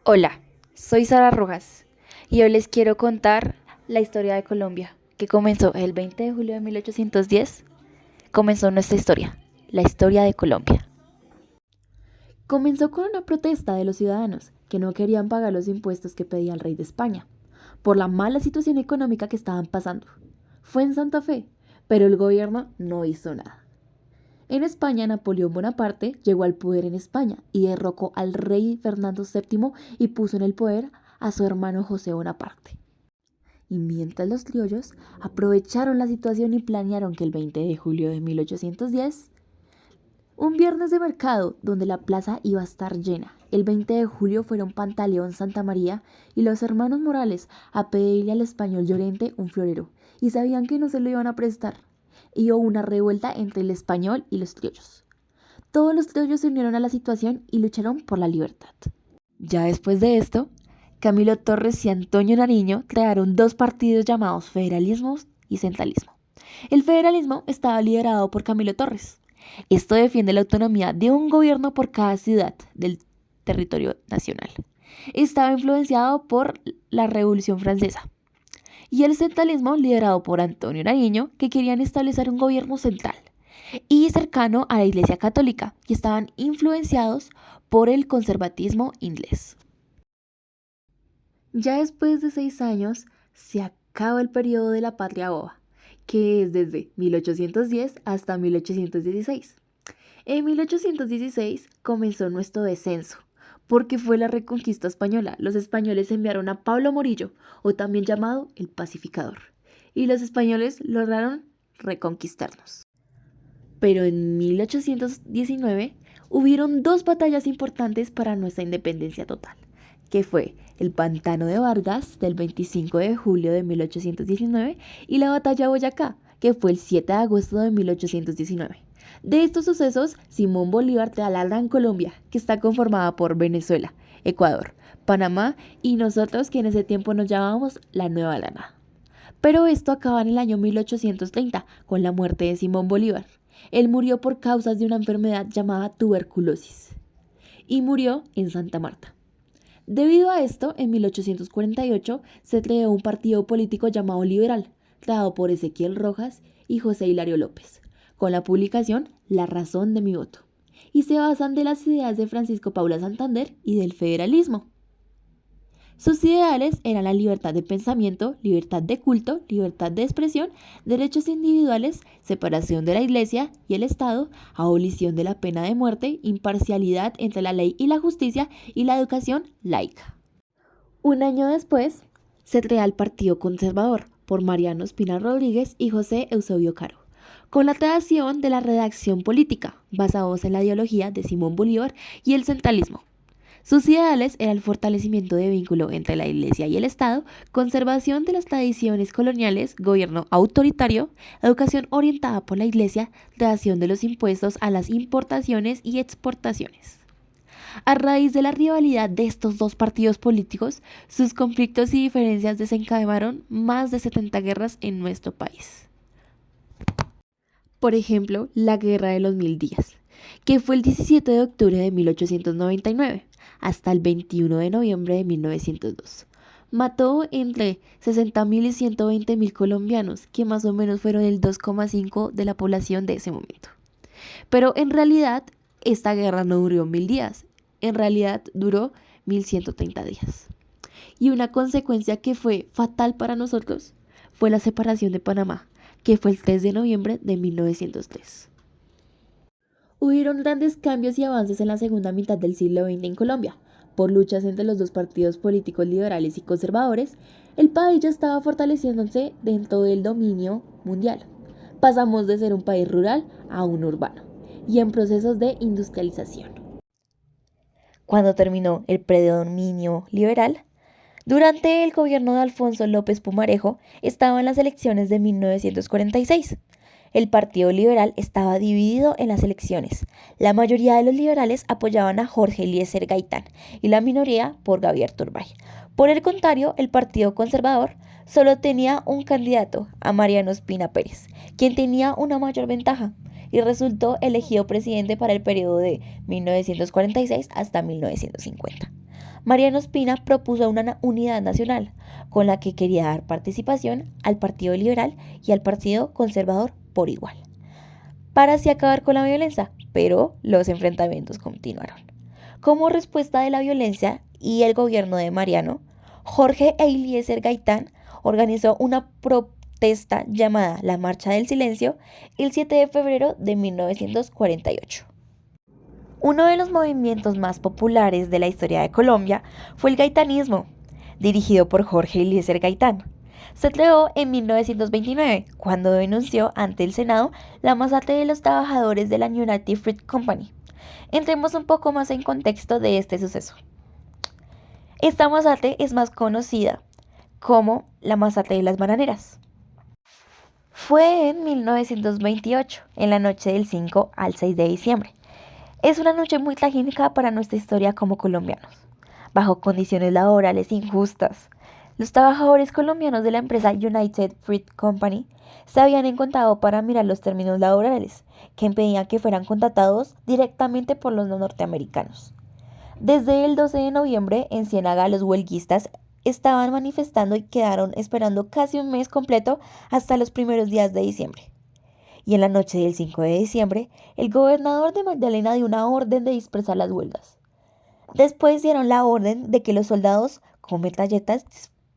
Hola, soy Sara Rojas y hoy les quiero contar la historia de Colombia, que comenzó el 20 de julio de 1810. Comenzó nuestra historia, la historia de Colombia. Comenzó con una protesta de los ciudadanos que no querían pagar los impuestos que pedía el rey de España, por la mala situación económica que estaban pasando. Fue en Santa Fe, pero el gobierno no hizo nada. En España, Napoleón Bonaparte llegó al poder en España y derrocó al rey Fernando VII y puso en el poder a su hermano José Bonaparte. Y mientras los criollos aprovecharon la situación y planearon que el 20 de julio de 1810, un viernes de mercado donde la plaza iba a estar llena, el 20 de julio fueron Pantaleón Santa María y los hermanos Morales a pedirle al español Llorente un florero, y sabían que no se lo iban a prestar. Y hubo una revuelta entre el español y los criollos. Todos los criollos se unieron a la situación y lucharon por la libertad. Ya después de esto, Camilo Torres y Antonio Nariño crearon dos partidos llamados federalismo y centralismo. El federalismo estaba liderado por Camilo Torres. Esto defiende la autonomía de un gobierno por cada ciudad del territorio nacional. Estaba influenciado por la Revolución Francesa. Y el centralismo liderado por Antonio Nariño, que querían establecer un gobierno central y cercano a la Iglesia Católica, y estaban influenciados por el conservatismo inglés. Ya después de 6 años se acaba el periodo de la Patria Boba, que es desde 1810 hasta 1816. En 1816 comenzó nuestro descenso, porque fue la reconquista española. Los españoles enviaron a Pablo Morillo, o también llamado el Pacificador, y los españoles lograron reconquistarnos. Pero en 1819 hubieron dos batallas importantes para nuestra independencia total, que fue el Pantano de Vargas del 25 de julio de 1819 y la batalla de Boyacá, que fue el 7 de agosto de 1819. De estos sucesos, Simón Bolívar creó la Gran Colombia, que está conformada por Venezuela, Ecuador, Panamá y nosotros, que en ese tiempo nos llamábamos la Nueva Granada. Pero esto acaba en el año 1830 con la muerte de Simón Bolívar. Él murió por causas de una enfermedad llamada tuberculosis y murió en Santa Marta. Debido a esto, en 1848 se creó un partido político llamado Liberal, creado por Ezequiel Rojas y José Hilario López, con la publicación La razón de mi voto, y se basan de las ideas de Francisco Paula Santander y del federalismo. Sus ideales eran la libertad de pensamiento, libertad de culto, libertad de expresión, derechos individuales, separación de la Iglesia y el Estado, abolición de la pena de muerte, imparcialidad entre la ley y la justicia y la educación laica. Un año después, se crea el Partido Conservador por Mariano Espina Rodríguez y José Eusebio Caro, con la creación de la redacción política, basados en la ideología de Simón Bolívar y el centralismo. Sus ideales eran el fortalecimiento de vínculo entre la Iglesia y el Estado, conservación de las tradiciones coloniales, gobierno autoritario, educación orientada por la Iglesia, creación de los impuestos a las importaciones y exportaciones. A raíz de la rivalidad de estos dos partidos políticos, sus conflictos y diferencias desencadenaron más de 70 guerras en nuestro país. Por ejemplo, la Guerra de los Mil Días, que fue el 17 de octubre de 1899 hasta el 21 de noviembre de 1902. Mató entre 60.000 y 120.000 colombianos, que más o menos fueron el 2,5% de la población de ese momento. Pero en realidad, esta guerra no duró 1000 días, en realidad duró 1130 días. Y una consecuencia que fue fatal para nosotros fue la separación de Panamá, que fue el 3 de noviembre de 1903. Hubieron grandes cambios y avances en la segunda mitad del siglo XX en Colombia. Por luchas entre los dos partidos políticos liberales y conservadores, el país ya estaba fortaleciéndose dentro del dominio mundial. Pasamos de ser un país rural a un urbano y en procesos de industrialización. Cuando terminó el predominio liberal, durante el gobierno de Alfonso López Pumarejo estaban las elecciones de 1946. El Partido Liberal estaba dividido en las elecciones. La mayoría de los liberales apoyaban a Jorge Eliezer Gaitán y la minoría por Javier Turbay. Por el contrario, el Partido Conservador solo tenía un candidato, a Mariano Espina Pérez, quien tenía una mayor ventaja y resultó elegido presidente para el periodo de 1946 hasta 1950. Mariano Ospina propuso una unidad nacional con la que quería dar participación al Partido Liberal y al Partido Conservador por igual, para así acabar con la violencia, pero los enfrentamientos continuaron. Como respuesta de la violencia y el gobierno de Mariano, Jorge Eliezer Gaitán organizó una protesta llamada la Marcha del Silencio el 7 de febrero de 1948. Uno de los movimientos más populares de la historia de Colombia fue el gaitanismo, dirigido por Jorge Eliezer Gaitán. Se creó en 1929, cuando denunció ante el Senado la masacre de los trabajadores de la United Fruit Company. Entremos un poco más en contexto de este suceso. Esta masacre es más conocida como la masacre de las bananeras. Fue en 1928, en la noche del 5 al 6 de diciembre. Es una noche muy trágica para nuestra historia como colombianos. Bajo condiciones laborales injustas, los trabajadores colombianos de la empresa United Fruit Company se habían encontrado para mirar los términos laborales que impedían que fueran contratados directamente por los norteamericanos. Desde el 12 de noviembre, en Ciénaga, los huelguistas estaban manifestando y quedaron esperando casi un mes completo hasta los primeros días de diciembre. Y en la noche del 5 de diciembre, el gobernador de Magdalena dio una orden de dispersar las huelgas. Después dieron la orden de que los soldados con metralletas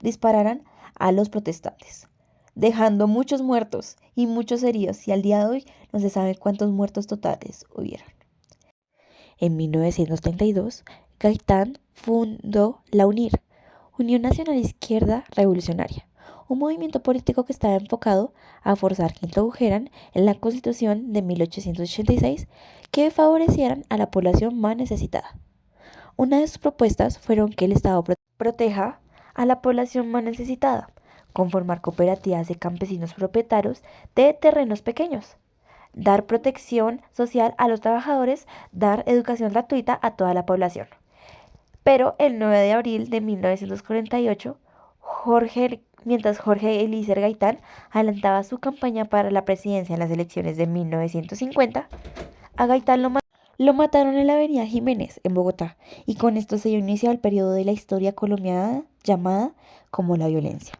dispararan a los protestantes, dejando muchos muertos y muchos heridos, y al día de hoy no se sabe cuántos muertos totales hubieron. En 1932, Gaitán fundó la UNIR, Unión Nacional Izquierda Revolucionaria, un movimiento político que estaba enfocado a forzar que introdujeran en la Constitución de 1886 que favorecieran a la población más necesitada. Una de sus propuestas fueron que el Estado proteja a la población más necesitada, conformar cooperativas de campesinos propietarios de terrenos pequeños, dar protección social a los trabajadores, dar educación gratuita a toda la población. Pero el 9 de abril de 1948, mientras Jorge Eliezer Gaitán adelantaba su campaña para la presidencia en las elecciones de 1950, a Gaitán lo mataron en la avenida Jiménez, en Bogotá, y con esto se inició el periodo de la historia colombiana llamada como la violencia.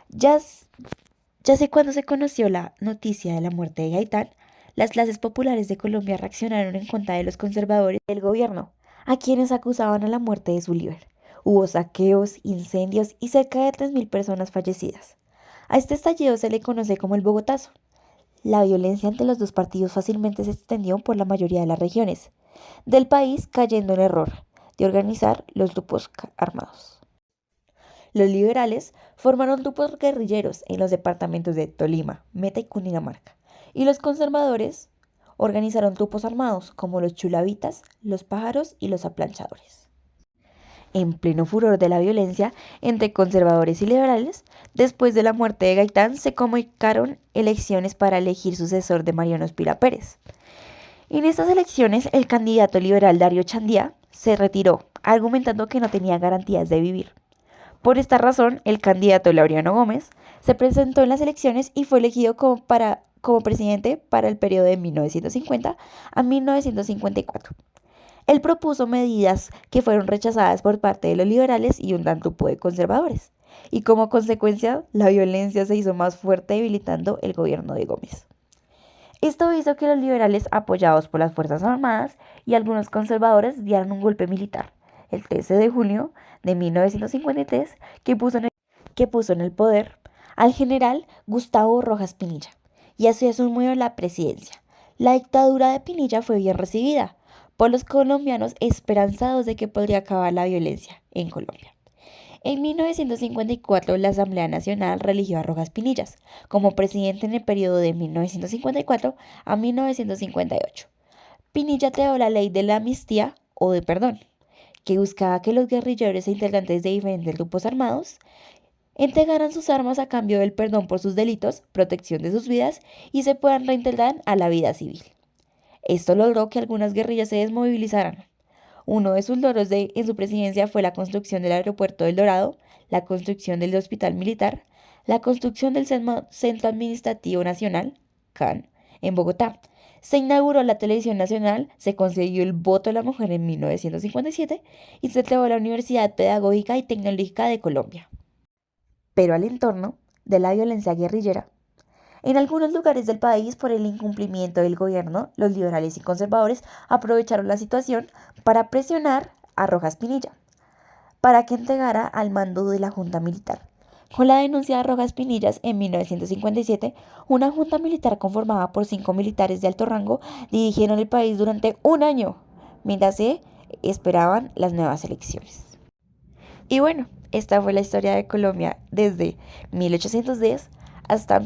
Ya sé cuando se conoció la noticia de la muerte de Gaitán, las clases populares de Colombia reaccionaron en contra de los conservadores del gobierno, a quienes acusaban a la muerte de su líder. Hubo saqueos, incendios y cerca de 3.000 personas fallecidas. A este estallido se le conoce como el Bogotazo. La violencia entre los dos partidos fácilmente se extendió por la mayoría de las regiones del país, cayendo en error de organizar los grupos armados. Los liberales formaron grupos guerrilleros en los departamentos de Tolima, Meta y Cundinamarca, y los conservadores organizaron grupos armados como los chulavitas, los pájaros y los aplanchadores. En pleno furor de la violencia entre conservadores y liberales, después de la muerte de Gaitán se convocaron elecciones para elegir sucesor de Mariano Ospina Pérez. En estas elecciones, el candidato liberal Darío Chandía se retiró, argumentando que no tenía garantías de vivir. Por esta razón, el candidato Laureano Gómez se presentó en las elecciones y fue elegido como presidente para el periodo de 1950 a 1954. Él propuso medidas que fueron rechazadas por parte de los liberales y un gran grupo de conservadores, y como consecuencia, la violencia se hizo más fuerte, debilitando el gobierno de Gómez. Esto hizo que los liberales, apoyados por las Fuerzas Armadas y algunos conservadores, dieran un golpe militar, el 13 de junio de 1953, que puso en el poder al general Gustavo Rojas Pinilla, y así asumió la presidencia. La dictadura de Pinilla fue bien recibida por los colombianos, esperanzados de que podría acabar la violencia en Colombia. En 1954, la Asamblea Nacional religió a Rojas Pinilla como presidente en el periodo de 1954 a 1958. Pinilla creó la ley de la amnistía o de perdón, que buscaba que los guerrilleros e integrantes de diferentes grupos armados entregaran sus armas a cambio del perdón por sus delitos, protección de sus vidas y se puedan reintegrar a la vida civil. Esto logró que algunas guerrillas se desmovilizaran. Uno de sus logros en su presidencia fue la construcción del aeropuerto del Dorado, la construcción del hospital militar, la construcción del Centro Administrativo Nacional, CAN, en Bogotá, Se inauguró la televisión nacional, se consiguió el voto de la mujer en 1957 y se creó la Universidad Pedagógica y Tecnológica de Colombia. Pero al entorno de la violencia guerrillera, en algunos lugares del país, por el incumplimiento del gobierno, los liberales y conservadores aprovecharon la situación para presionar a Rojas Pinilla para que entregara al mando de la Junta Militar. Con la denuncia de Rojas Pinillas en 1957, una junta militar conformada por 5 militares de alto rango dirigieron el país durante un año, mientras se esperaban las nuevas elecciones. Y bueno, esta fue la historia de Colombia desde 1810 hasta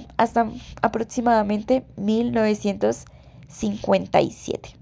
aproximadamente 1957.